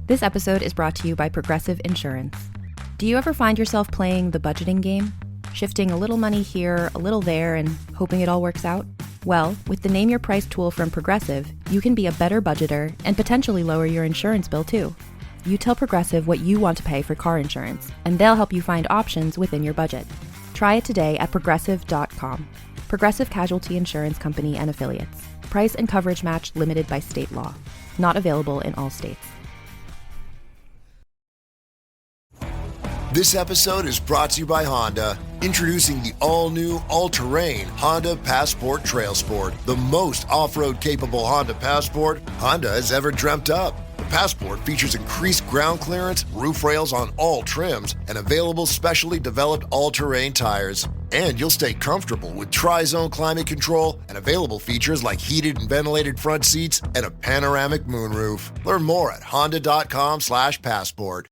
This episode is brought to you by Progressive Insurance. Do you ever find yourself playing the budgeting game? Shifting a little money here, a little there, and hoping it all works out? Well, with the Name Your Price tool from Progressive, you can be a better budgeter and potentially lower your insurance bill too. You tell Progressive what you want to pay for car insurance, and they'll help you find options within your budget. Try it today at progressive.com. Progressive Casualty Insurance Company and Affiliates. Price and coverage match limited by state law. Not available in all states. This episode is brought to you by Honda. Introducing the all-new, all-terrain Honda Passport Trail Sport, the most off-road capable Honda Passport Honda has ever dreamt up. The Passport features increased ground clearance, roof rails on all trims, and available specially developed all-terrain tires. And you'll stay comfortable with tri-zone climate control and available features like heated and ventilated front seats and a panoramic moonroof. Learn more at honda.com/passport.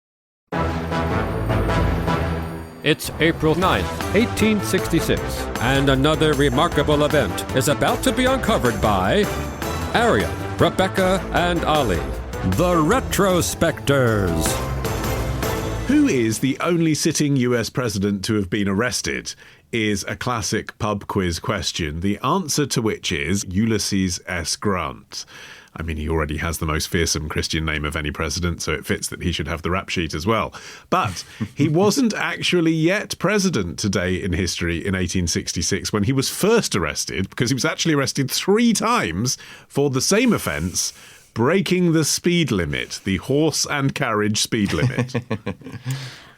It's April 9th, 1866, and another remarkable event is about to be uncovered by Ariel, Rebecca, and Ali, the Retrospectors. Who is the only sitting US president to have been arrested is a classic pub quiz question, the answer to which is Ulysses S. Grant. I mean, he already has the most fearsome Christian name of any president, so it fits that he should have the rap sheet as well. But he wasn't actually yet president today in history in 1866 when he was first arrested, because he was actually arrested 3 times for the same offence, breaking the speed limit, the horse and carriage speed limit.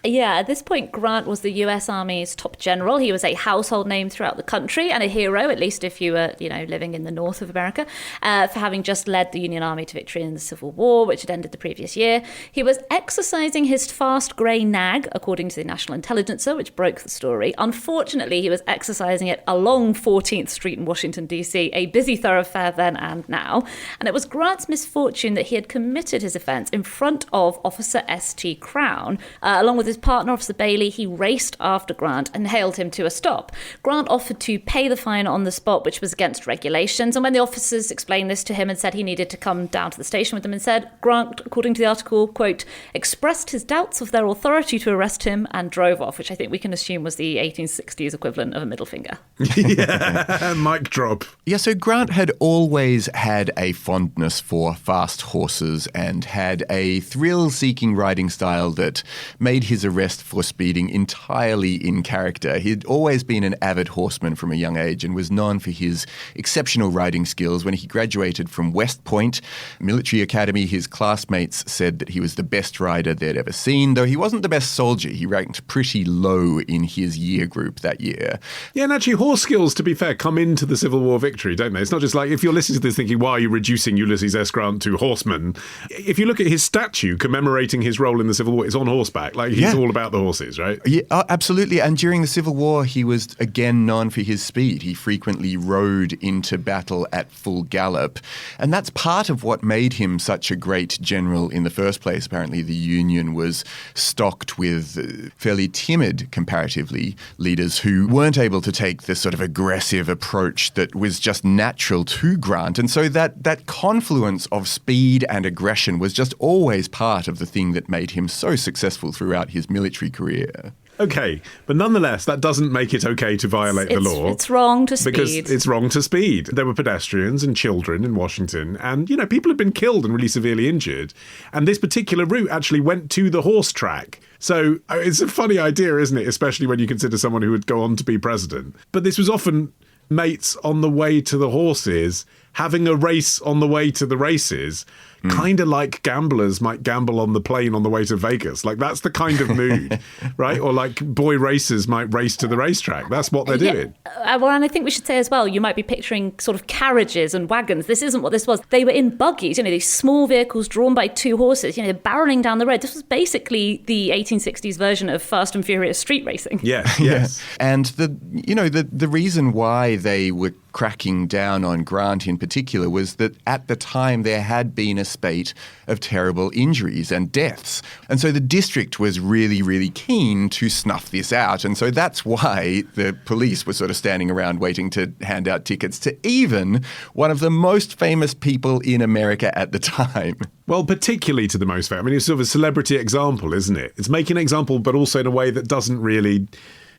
Yeah, at this point, Grant was the US Army's top general. He was a household name throughout the country and a hero, at least if you were, living in the north of America, for having just led the Union Army to victory in the Civil War, which had ended the previous year. He was exercising his fast grey nag, according to the National Intelligencer, which broke the story. Unfortunately, he was exercising it along 14th Street in Washington, D.C., a busy thoroughfare then and now. And it was Grant's misfortune that he had committed his offence in front of Officer S.T. Crown, along with his partner, Officer Bailey. He raced after Grant and hailed him to a stop. Grant offered to pay the fine on the spot, which was against regulations. And when the officers explained this to him and said he needed to come down to the station with them instead, Grant, according to the article, quote, expressed his doubts of their authority to arrest him and drove off, which I think we can assume was the 1860s equivalent of a middle finger. Yeah, mic drop. Yeah, so Grant had always had a fondness for fast horses and had a thrill-seeking riding style that made his arrest for speeding entirely in character. He'd always been an avid horseman from a young age and was known for his exceptional riding skills. When he graduated from West Point Military Academy, his classmates said that he was the best rider they'd ever seen, though he wasn't the best soldier. He ranked pretty low in his year group that year. Yeah, and actually horse skills, to be fair, come into the Civil War victory, don't they? It's not just like, if you're listening to this thinking, why are you reducing Ulysses S. Grant to horseman? If you look at his statue commemorating his role in the Civil War, it's on horseback. Like, he's all about the horses, right? Yeah, absolutely. And during the Civil War, he was again known for his speed. He frequently rode into battle at full gallop. And that's part of what made him such a great general in the first place. Apparently, the Union was stocked with fairly timid, comparatively, leaders who weren't able to take the sort of aggressive approach that was just natural to Grant. And so that confluence of speed and aggression was just always part of the thing that made him so successful throughout his military career. Okay, but nonetheless, that doesn't make it okay to violate the law. It's wrong to speed. Because it's wrong to speed. There were pedestrians and children in Washington, and, people had been killed and really severely injured. And this particular route actually went to the horse track. So it's a funny idea, isn't it? Especially when you consider someone who would go on to be president. But this was often mates on the way to the horses, having a race on the way to the races. Kind of like gamblers might gamble on the plane on the way to Vegas. Like, that's the kind of mood, right? Or like boy racers might race to the racetrack. That's what they're doing. Well, and I think we should say as well, you might be picturing sort of carriages and wagons. This isn't what this was. They were in buggies, these small vehicles drawn by 2 horses, they're barreling down the road. This was basically the 1860s version of Fast and Furious street racing. Yeah, yes. And the reason why they were cracking down on Grant in particular was that at the time there had been a spate of terrible injuries and deaths. And so the district was really, really keen to snuff this out. And so that's why the police were sort of standing around waiting to hand out tickets to even one of the most famous people in America at the time. Well, particularly to the most famous. I mean, it's sort of a celebrity example, isn't it? It's making an example, but also in a way that doesn't really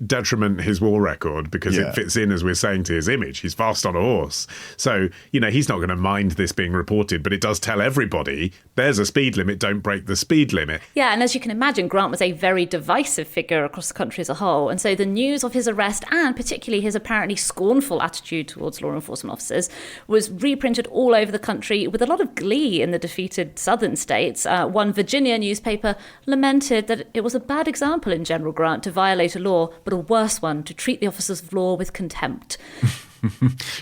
detriment his war record because it fits in, as we're saying, to his image. He's fast on a horse. So, he's not going to mind this being reported, but it does tell everybody there's a speed limit, don't break the speed limit. Yeah, and as you can imagine, Grant was a very divisive figure across the country as a whole. And so the news of his arrest, and particularly his apparently scornful attitude towards law enforcement officers, was reprinted all over the country with a lot of glee in the defeated southern states. One Virginia newspaper lamented that it was a bad example in General Grant to violate a law, but a worse one to treat the officers of law with contempt.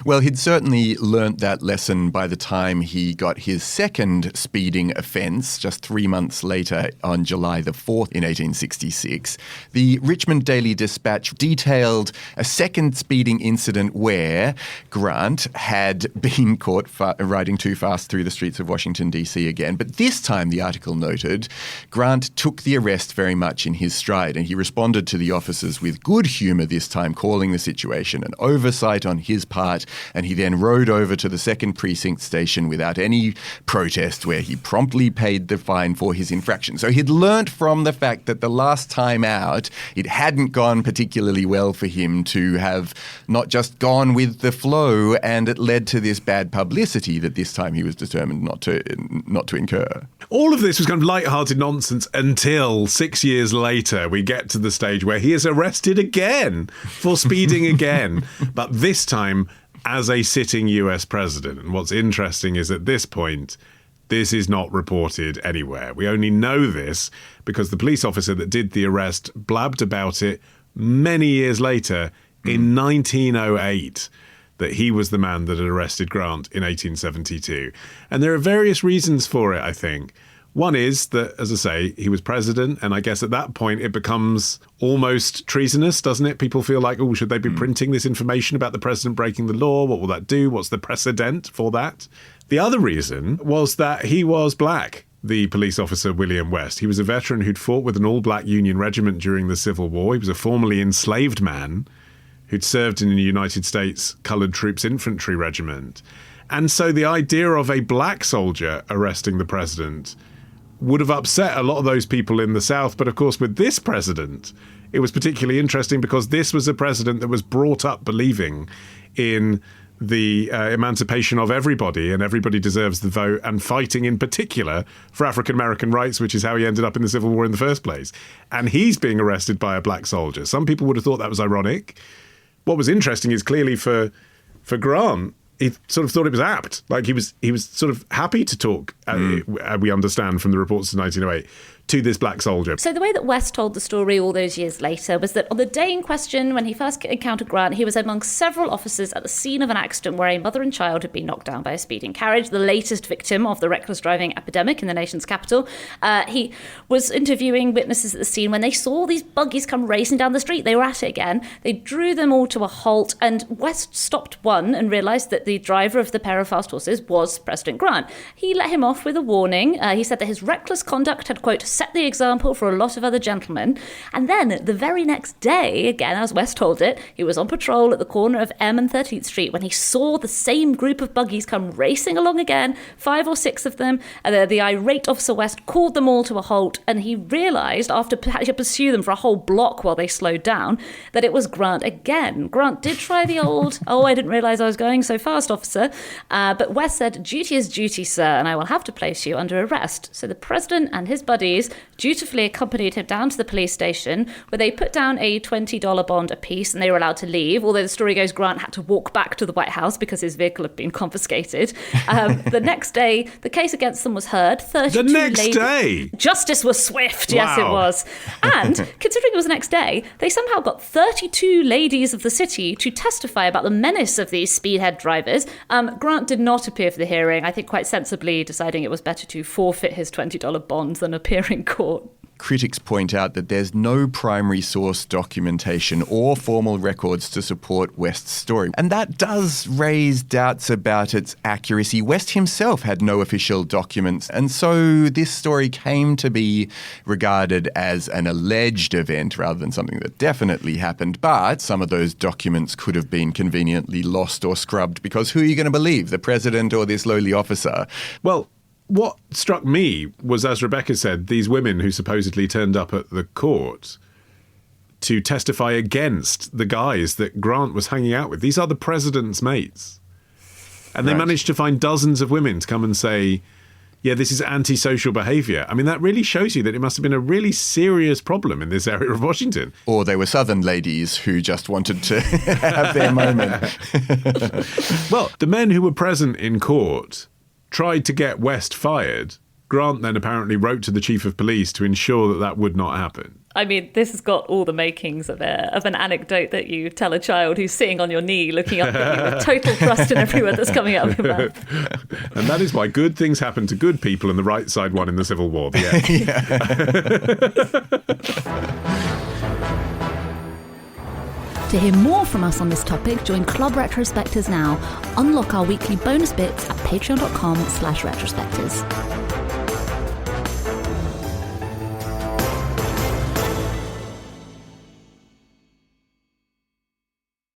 Well, he'd certainly learnt that lesson by the time he got his second speeding offence, just 3 months later on July the 4th in 1866. The Richmond Daily Dispatch detailed a second speeding incident where Grant had been caught riding too fast through the streets of Washington, D.C. again. But this time, the article noted, Grant took the arrest very much in his stride, and he responded to the officers with good humour this time, calling the situation an oversight on his part, and he then rode over to the second precinct station without any protest, where he promptly paid the fine for his infraction. So he'd learnt from the fact that the last time out, it hadn't gone particularly well for him to have not just gone with the flow, and it led to this bad publicity that this time he was determined not to incur. All of this was kind of light-hearted nonsense until 6 years later we get to the stage where he is arrested again for speeding again, but this time as a sitting US president. And what's interesting is at this point, this is not reported anywhere. We only know this because the police officer that did the arrest blabbed about it many years later in 1908. That he was the man that had arrested Grant in 1872. And there are various reasons for it, I think. One is that, as I say, he was president, and I guess at that point it becomes almost treasonous, doesn't it? People feel like, should they be printing this information about the president breaking the law? What will that do? What's the precedent for that? The other reason was that he was black, the police officer William West. He was a veteran who'd fought with an all-black Union regiment during the Civil War. He was a formerly enslaved man who'd served in the United States Colored Troops Infantry Regiment. And so the idea of a black soldier arresting the president would have upset a lot of those people in the South. But of course, with this president, it was particularly interesting because this was a president that was brought up believing in the emancipation of everybody, and everybody deserves the vote, and fighting in particular for African-American rights, which is how he ended up in the Civil War in the first place. And he's being arrested by a black soldier. Some people would have thought that was ironic. What was interesting is clearly for Grant, he sort of thought it was apt. Like he was sort of happy to talk, we understand from the reports of 1908, to this black soldier. So the way that West told the story all those years later was that on the day in question, when he first encountered Grant, he was among several officers at the scene of an accident where a mother and child had been knocked down by a speeding carriage, the latest victim of the reckless driving epidemic in the nation's capital. He was interviewing witnesses at the scene when they saw these buggies come racing down the street. They were at it again. They drew them all to a halt, and West stopped one and realised that the driver of the pair of fast horses was President Grant. He let him off with a warning. He said that his reckless conduct had, quote, set the example for a lot of other gentlemen. And then the very next day, again, as West told it, he was on patrol at the corner of M and 13th Street when he saw the same group of buggies come racing along again, 5 or 6 of them. And the irate Officer West called them all to a halt, and he realised, after having to pursue them for a whole block while they slowed down, that it was Grant again. Grant did try the old, I didn't realise I was going so fast, officer. But West said, duty is duty, sir, and I will have to place you under arrest. So the president and his buddies dutifully accompanied him down to the police station, where they put down a $20 bond apiece, and they were allowed to leave, although the story goes Grant had to walk back to the White House because his vehicle had been confiscated. The next day, the case against them was heard. 32 the next day? Justice was swift, Wow. yes it was. And considering it was the next day, they somehow got 32 ladies of the city to testify about the menace of these speedhead drivers. Grant did not appear for the hearing, I think quite sensibly deciding it was better to forfeit his $20 bond than appear in court. critics point out that there's no primary source documentation or formal records to support West's story. And that does raise doubts about its accuracy. West himself had no official documents, and so this story came to be regarded as an alleged event rather than something that definitely happened. But some of those documents could have been conveniently lost or scrubbed, because who are you going to believe, the president or this lowly officer? Well, what struck me was, as Rebecca said, these women who supposedly turned up at the court to testify against the guys that Grant was hanging out with. These are the president's mates. And they managed to find dozens of women to come and say, yeah, this is antisocial behaviour. I mean, that really shows you that it must have been a really serious problem in this area of Washington. Or they were Southern ladies who just wanted to have their moment. Well, the men who were present in court tried to get West fired. Grant then apparently wrote to the chief of police to ensure that that would not happen. I mean, this has got all the makings of an anecdote that you tell a child who's sitting on your knee looking up at you with total trust in every word that's coming out of your mouth. And that is why good things happen to good people and the right side won in the Civil War. Yeah. To hear more from us on this topic, join Club Retrospectors now. Unlock our weekly bonus bits at patreon.com/retrospectors.